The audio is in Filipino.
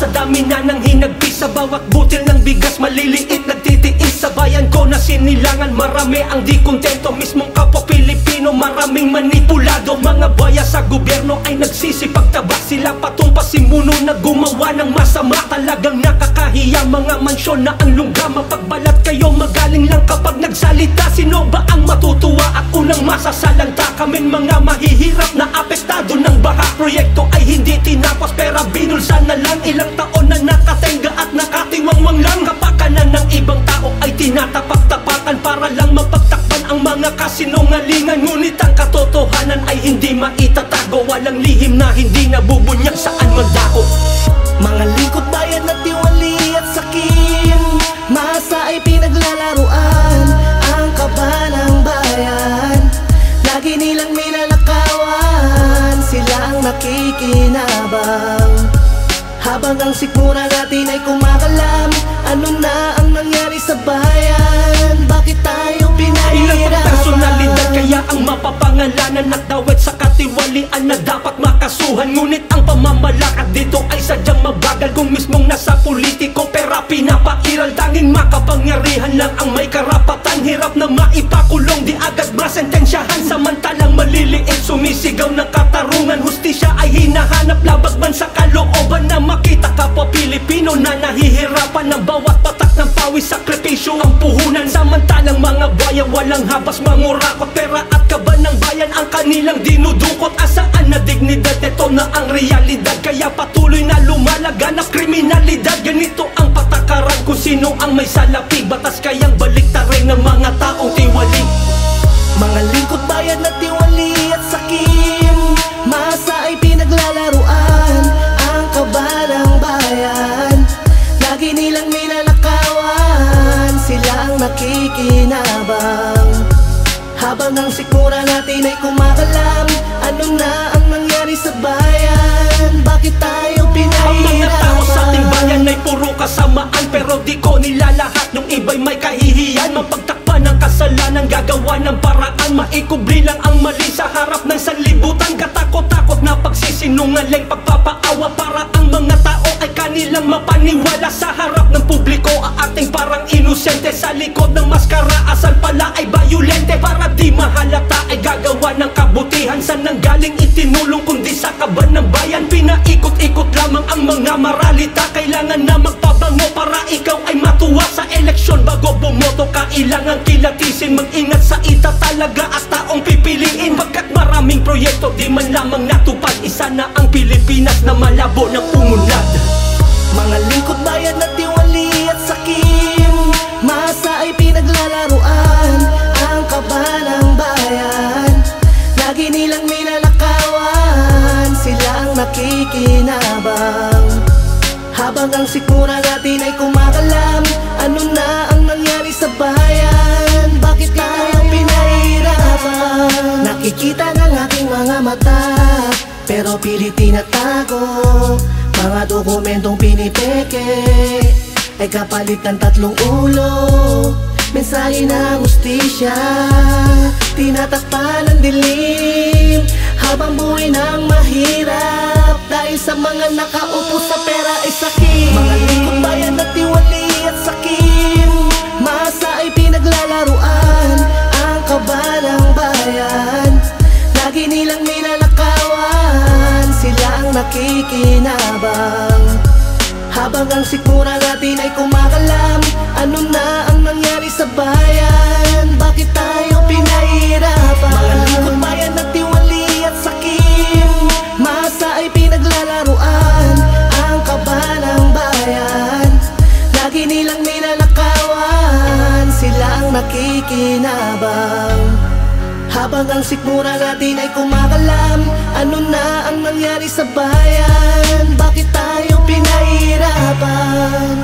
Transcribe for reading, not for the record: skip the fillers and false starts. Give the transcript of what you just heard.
Sa dami na nang hinagpis sa bawat butil ng bigas, maliliit nagtitiis sa bayan ko na sinilangan. Marami ang di kontento, mismong kapwa Pilipino, maraming manipulado. Mga baya sa gobyerno ay nagsisipagtaba, sila patong pasimuno na gumawa ng masama. Talagang nakakahiya, mga mansyon na ang lungga. Mapagbalat kayo, magaling lang kapag nagsalita. Sino ba ang matutuwa at unang masasalanta? Kaming mga mahihirap na apektado ng baha. Proyekto ay hindi tinapos, pera binulsa na lang. Ilang taon na nakatenga at nakatiwangwang lang. Kapakanan ng ibang tao ay tinatapak-tapatan para lang mapagtakpan ang mga kasinungalingan. Ngunit ang katotohanan ay hindi maitatago. Walang lihim na hindi nabubunyag saan man dako. Mga lingkod bayan na tiwali at sakim, masa ay pinaglalaruan ang kaba ng bayan. Lagi nilang ninanakawan, sila ang nakikinabang. Habang ang sikmura natin ay kumakalam, ano na ang nangyari sa bayan? Bakit tayo pinahirapan? Ilang personalidad kaya ang mapapangalanan at dawit sa katiwalian na dapat makasuhan. Ngunit ang pamamalakad dito ay sadyang mabagal. Kung mismong nasa politiko pera pinapairal, tanging makapangyarihan lang ang may karapatan. Hirap na maipakulong, di agad masentensyahan. Samantalang maliliit sumisigaw ng katarungan. Hustisya ay hinahanap, labagman sa kalooban na makita kapwa Pilipino na nahihirapan. Ng bawat patak ng pawis, sakripisyo ang puhunan. Samantalang mga bayan walang habas, mangurakot. Pera at kaban ng bayan ang kanilang dinudukot. Asaan na dignidad? Ito na ang realidad. Kaya patuloy na lumalaganap kriminalidad. Ganito ang patakaran kung sino ang may salapi. Batas kayang baliktarin ng mga taong tiwali. Mga lingkod bayan na tiwali at sakim, masa ay pinaglalaruan ang kaba ng bayan. Lagi nilang ninanakawan, sila ang nakikinabang. Habang ang sikmura natin ay kumakalam, ano na ang nangyari sa bayan? Bakit tayo pinahirapan? Ang mga tao sa ating bayan ay puro kasamaan, pero di ko nilalahat, yung iba'y may kahihiyan. Mapagtakpan ng kasalanan, gagawa ng paraan, maikubli lang ang mali sa harap ng sanlibutan. Katakot-takot na pagsisinungaling, pagpapaawa para ang mga tao ay kanilang mapaniwala. Sa harap ng publiko ating parang inosente, sa likod ng maskara asal pala ay bayulente. Para di mahalata ay gagawa ng kabutihan. Saan nanggaling itinulong kundi sa kaban ng bayan? Pinaikot-ikot lamang ang mga maralita. Kailangan na magpabango para ikaw ay matuwa sa eleksyon. Bago bumoto kailangan kilatisin, mag-ingat sa itatalaga at taong pipiliin. Pagkat maraming proyekto di man lamang natupad, isa na ang Pilipinas na malabo ng umunlad. Mga lingkod bayan na tiwali at sakim, masa ay pinaglalaruan ang kaba ng bayan. Lagi nilang ninanakawan, sila ang nakikinabang. Habang ang sikmura natin ay kumakalam, ano na ang nangyari sa bayan? Bakit tayo pinahirapan? Nakikita ng aking mga mata, pero pilit tinatago. Mga dokumentong pinipeke ay kapalit ng 3 ulo. Mensahe ng hustisya, tinatakpan ng dilim. Habang buhay ng mahirap, dahil sa mga nakaupo sa pera ay sakit. Mga lingkod bayan na tiwali at sakim, masa ay pinaglalaruan ang kaba ng bayan. Lagi nilang ninanakawan, sila ang nakikinabang. Habang ang sikmura natin ay kumakalam, ano na ang nangyari sa bayan? Bakit tayo pinahirapan? Mga lingkod bayan na tiwali at sakim, masa ay pinaglalaruan ang kaba ng bayan. Lagi nilang ninanakawan, sila ang nakikinabang. Habang ang sikmura natin ay kumakalam, ano na ang nangyari sa bayan? Bakit tayo pinahirapan?